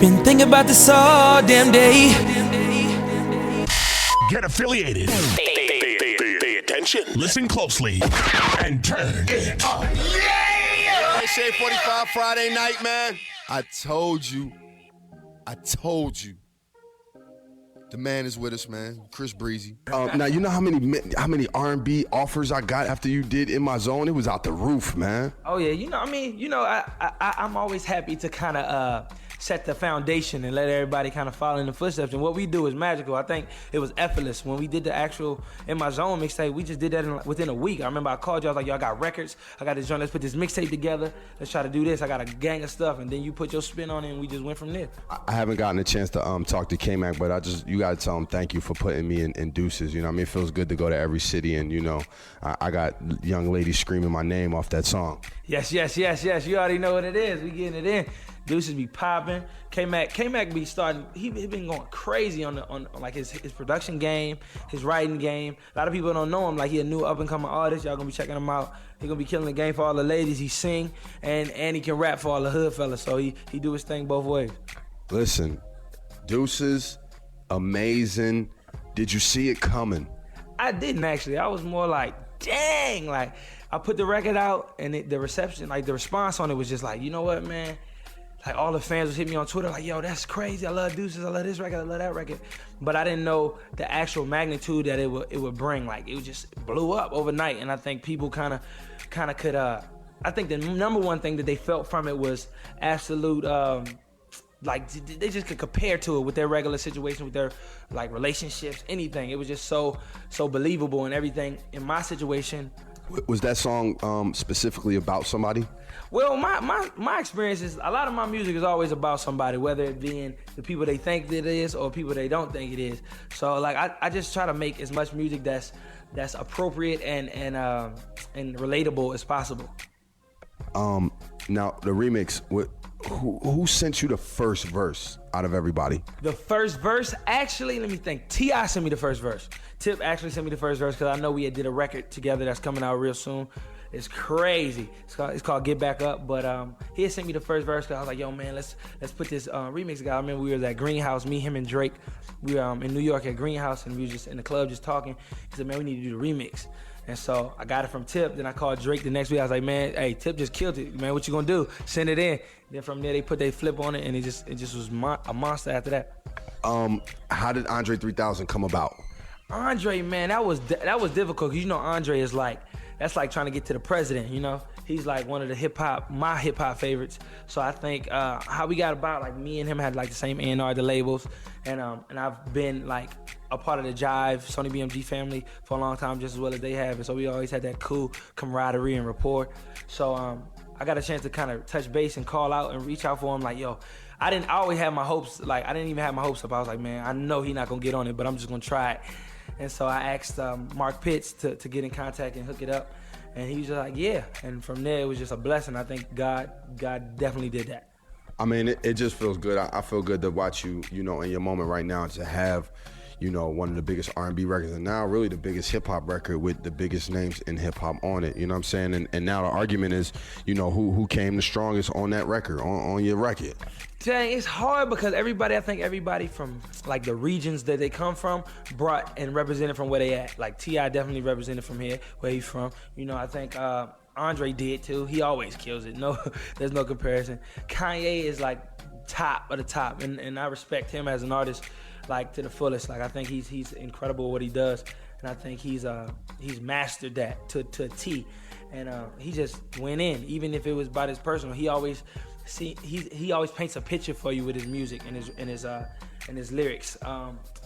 Been thinking about this all damn day. Get affiliated. Pay attention. Listen closely. And turn it up. Yeah! Hey, Shade 45 Friday night, man. I told you. The man is with us, man. Chris Breezy. Now you know how many R&B offers I got after you did In My Zone? It was out the roof, man. Oh yeah, I'm always happy to kind of set the foundation and let everybody kind of follow in the footsteps. And what we do is magical. I think it was effortless. When we did the actual In My Zone mixtape, we just did that within a week. I remember I called you, I was like, yo, I got records. I got this joint, let's put this mixtape together. Let's try to do this. I got a gang of stuff. And then you put your spin on it and we just went from there. I haven't gotten a chance to talk to K-Mac, but you gotta tell him thank you for putting me in Deuces. You know what I mean? It feels good to go to every city and, you know, I got young ladies screaming my name off that song. Yes. You already know what it is. We getting it in. Deuces be popping. K-Mac be starting. He been going crazy on like his production game, his writing game. A lot of people don't know him. Like, he a new up and coming artist. Y'all gonna be checking him out. He gonna be killing the game for all the ladies. He sing and he can rap for all the hood fellas. So he do his thing both ways. Listen, Deuces, amazing. Did you see it coming? I didn't actually. I was more like, dang. Like, I put the record out and the reception, like the response on it was just like, you know what, man? Like, all the fans would hit me on Twitter like, yo, that's crazy. I love Deuces. I love this record. I love that record. But I didn't know the actual magnitude that it would bring. Like, it just blew up overnight. And I think people kind of could, I think the number one thing that they felt from it was absolute, like, they just could compare to it with their regular situation, with their, like, relationships, anything. It was just so believable and everything. In my situation. Was that song specifically about somebody? Well, my experience is, a lot of my music is always about somebody, whether it being the people they think that it is or people they don't think it is. So, like, I just try to make as much music that's appropriate and relatable as possible. Now the remix, who sent you the first verse out of everybody? The first verse, actually, let me think. T.I. sent me the first verse. Tip actually sent me the first verse because I know we did a record together that's coming out real soon. It's crazy. It's called Get Back Up. But he had sent me the first verse because I was like, yo, man, let's put this remix together. I remember we were at Greenhouse, me, him, and Drake. We were in New York at Greenhouse, and we were just in the club just talking. He said, man, we need to do the remix. And so I got it from Tip. Then I called Drake the next week. I was like, man, hey, Tip just killed it. Man, what you gonna do? Send it in. Then from there, they put their flip on it, and it just was a monster after that. How did Andre 3000 come about? Andre, man, that was difficult because, you know, Andre is like, that's like trying to get to the president, you know? He's like one of my hip hop favorites. So I think how we got about, like, me and him had like the same A&R, the labels, and I've been like a part of the Jive, Sony BMG family for a long time, just as well as they have. And so we always had that cool camaraderie and rapport. So I got a chance to kind of touch base and call out and reach out for him like, yo, I always had my hopes, like, I didn't even have my hopes up. I was like, man, I know he's not gonna get on it, but I'm just gonna try it. And so I asked Mark Pitts to get in contact and hook it up. And he was just like, yeah. And from there, it was just a blessing. I think God definitely did that. I mean, it just feels good. I feel good to watch you, you know, in your moment right now, to have, you know, one of the biggest R&B records, and now really the biggest hip-hop record with the biggest names in hip-hop on it, you know what I'm saying? And now the argument is, you know, who came the strongest on that record, on your record? Dang, it's hard because I think everybody from, like, the regions that they come from brought and represented from where they at. Like, T.I. definitely represented from here, where he's from. You know, I think Andre did too. He always kills it. No, there's no comparison. Kanye is, like, top of the top, and I respect him as an artist, like, to the fullest. Like, I think he's incredible at what he does, and I think he's mastered that to a T. And he just went in, even if it was about his personal. He always paints a picture for you with his music and his lyrics.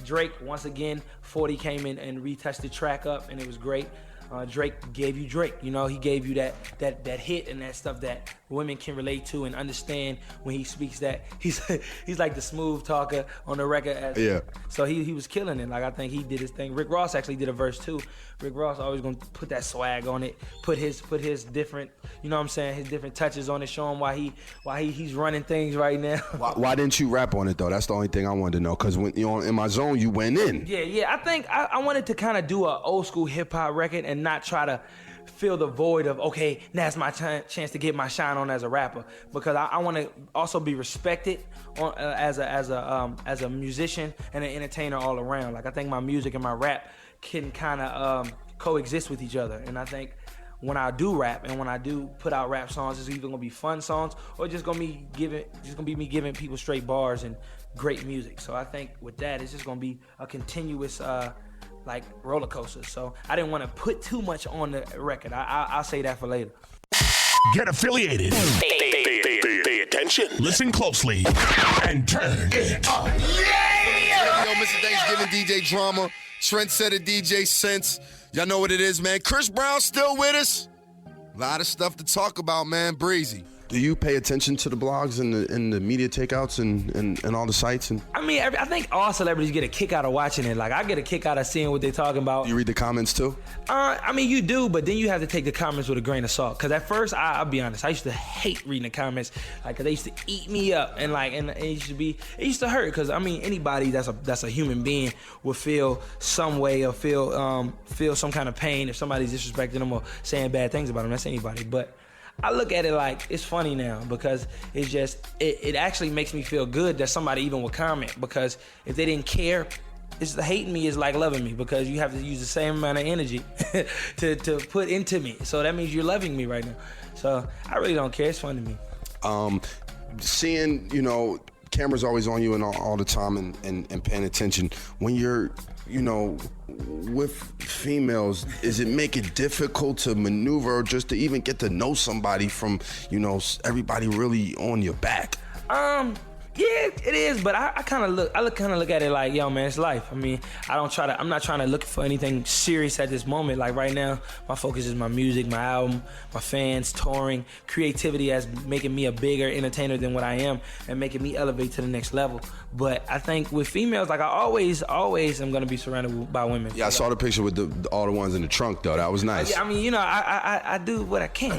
Drake, once again, 40 came in and retouched the track up, and it was great. Drake gave you Drake, you know, he gave you that hit and that stuff that women can relate to and understand when he speaks that. He's like the smooth talker on the record. Yeah. So he was killing it. Like, I think he did his thing. Rick Ross actually did a verse too. Rick Ross always gonna put that swag on it, put his different, you know what I'm saying, his different touches on it, show him why he's running things right now. Why didn't you rap on it though? That's the only thing I wanted to know. Cause when you know, In My Zone, you went in. Yeah. I think I wanted to kind of do an old school hip hop record and not try to fill the void of, okay, now's my chance to get my shine on as a rapper, because I want to also be respected as a musician and an entertainer all around. Like, I think my music and my rap can kind of coexist with each other, and I think when I do rap and when I do put out rap songs, it's either gonna be fun songs or just gonna be me giving people straight bars and great music. So I think with that, it's just gonna be a continuous like roller coaster. So I didn't want to put too much on the record. I'll say that for later. Get affiliated. Pay attention. Listen closely. And turn it up. Yo, Mr. Thanksgiving DJ Drama, trendsetter DJ Sense. Y'all know what it is, man. Chris Brown still with us. A lot of stuff to talk about, man. Breezy. Do you pay attention to the blogs and the media takeouts and all the sites? And I mean, I think all celebrities get a kick out of watching it. Like, I get a kick out of seeing what they're talking about. do you read the comments too? I mean, you do, but then you have to take the comments with a grain of salt. Because at first, I'll be honest, I used to hate reading the comments. Like, 'cause they used to eat me up, and it used to hurt. Because I mean, anybody that's a human being will feel some way or feel some kind of pain if somebody's disrespecting them or saying bad things about them. That's anybody, but I look at it like it's funny now, because it's just it actually makes me feel good that somebody even would comment, because if they didn't care, it's hating me is like loving me, because you have to use the same amount of energy to put into me. So that means you're loving me right now. So I really don't care. It's fun to me. Seeing, cameras always on you and all the time and paying attention. When you're, with females, does it make it difficult to maneuver or just to even get to know somebody from, everybody really on your back? Yeah, it is, but I kind of look at it like, yo, man, it's life. I mean, I'm not trying to look for anything serious at this moment. Like right now, my focus is my music, my album, my fans, touring, creativity as making me a bigger entertainer than what I am and making me elevate to the next level. But I think with females, like I always am gonna be surrounded by women. Yeah, I saw the picture with all the ones in the trunk though. That was nice. I mean, I do what I can.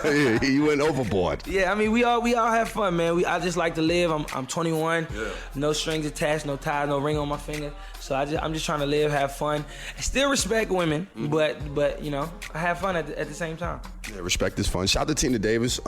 Yeah, you went overboard. Yeah, I mean, we all have fun, man. I just like to live. I'm 21, no strings attached, no tie, no ring on my finger. So I'm just trying to live, have fun. I still respect women, but I have fun at the same time. Yeah, respect is fun. Shout out to Tina Davis.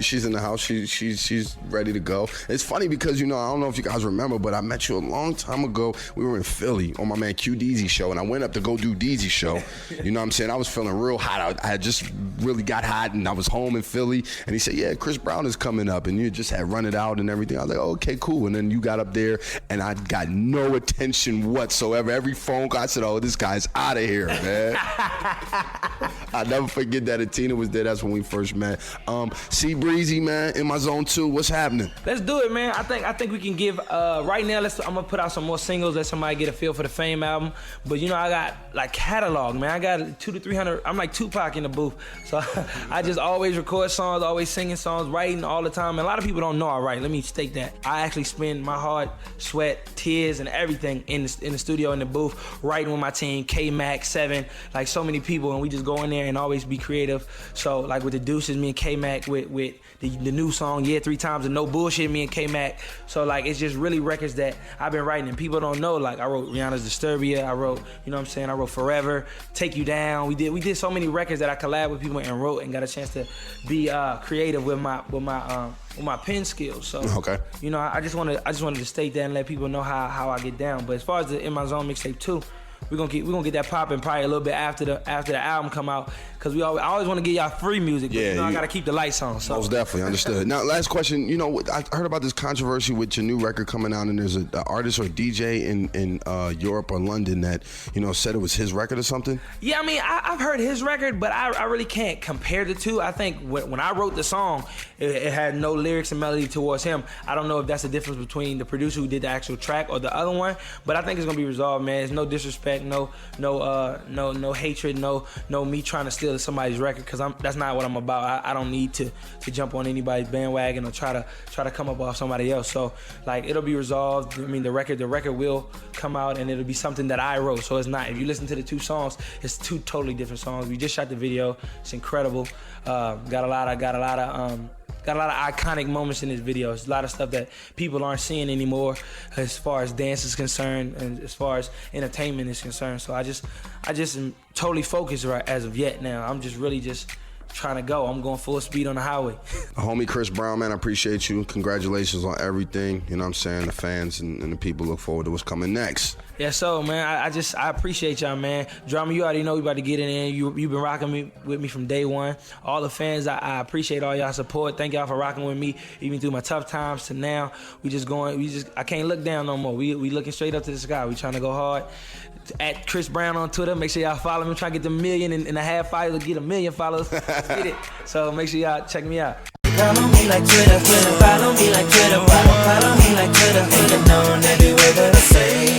She's in the house. She's ready to go. It's funny because I don't know if you guys remember, but I met you a long time ago. We were in Philly on my man Q Deezy show, and I went up to go do Deezy show. You know what I'm saying? I was feeling real hot. I had just really got hot, and I was home in Philly. And he said, "Yeah, Chris Brown is coming up," and you just had run it out and everything. I was like, oh, "Okay, cool." And then you got up there, and I got no attention whatsoever. Every phone call, I said, "Oh, this guy's out of here, man." I never forget that. And Tina was there. That's when we first met. C Breezy, man, in my zone 2. What's happening? Let's do it, man. I think we can give right now. I'm gonna put out some more singles. Let somebody get a feel for the Fame album. But I got like catalog, man. I got 200 to 300. I'm like Tupac in the booth. So I just always record songs, always singing songs, writing all the time. And a lot of people don't know I write. Let me state that. I actually spend my heart, sweat, tears, and everything in the studio, in the booth, writing with my team, K-Mac, 7, like so many people, and we just go in there and always be creative. So like with the Deuces, me and K-Mac with the new song, Yeah 3 Times, and No Bullshit, me and K-Mac. So like it's just really records that I've been writing, and people don't know. Like I wrote Rihanna's Disturbia, I wrote, I wrote Forever, Take You Down. We did so many records that I collabed with people and wrote and got a chance to be creative with my pen skills. So okay. I just wanted to state that and let people know how I get down. But as far as the In My Zone mixtape 2, we're gonna get that popping probably a little bit after the album come out, because I always want to give y'all free music, but I gotta keep the lights on. So. Most definitely, understood. Now, last question. I heard about this controversy with your new record coming out, and there's an artist or DJ in Europe or London that said it was his record or something. Yeah, I mean, I've heard his record, but I really can't compare the two. I think when I wrote the song, it had no lyrics and melody towards him. I don't know if that's the difference between the producer who did the actual track or the other one, but I think it's gonna be resolved, man. There's no disrespect, no hatred, no me trying to steal somebody's record, because that's not what I'm about. I don't need to jump on anybody's bandwagon or try to come up off somebody else. So like it'll be resolved. I mean, the record will come out, and it'll be something that I wrote. So it's not, if you listen to the 2 songs, it's 2 totally different songs. We just shot the video. It's incredible. Got a lot of got a lot of iconic moments in this video. It's a lot of stuff that people aren't seeing anymore as far as dance is concerned and as far as entertainment is concerned. So I just am totally focused right as of yet now. I'm just really just trying to go. I'm going full speed on the highway. Homie Chris Brown, man, I appreciate you. Congratulations on everything. You know what I'm saying? The fans and the people look forward to what's coming next. Yeah, so, man, I appreciate y'all, man. Drama, you already know we about to get it in. You've been rocking with me from day one. All the fans, I appreciate all y'all support. Thank y'all for rocking with me, even through my tough times to now. I can't look down no more. We looking straight up to the sky. We trying to go hard. At Chris Brown on Twitter. Make sure y'all follow me. I'm trying to get the 1.5 million followers. Get 1 million followers. Let's get it. So make sure y'all check me out. Follow me like Twitter, follow me like Twitter, follow me like Twitter, known everywhere that I say.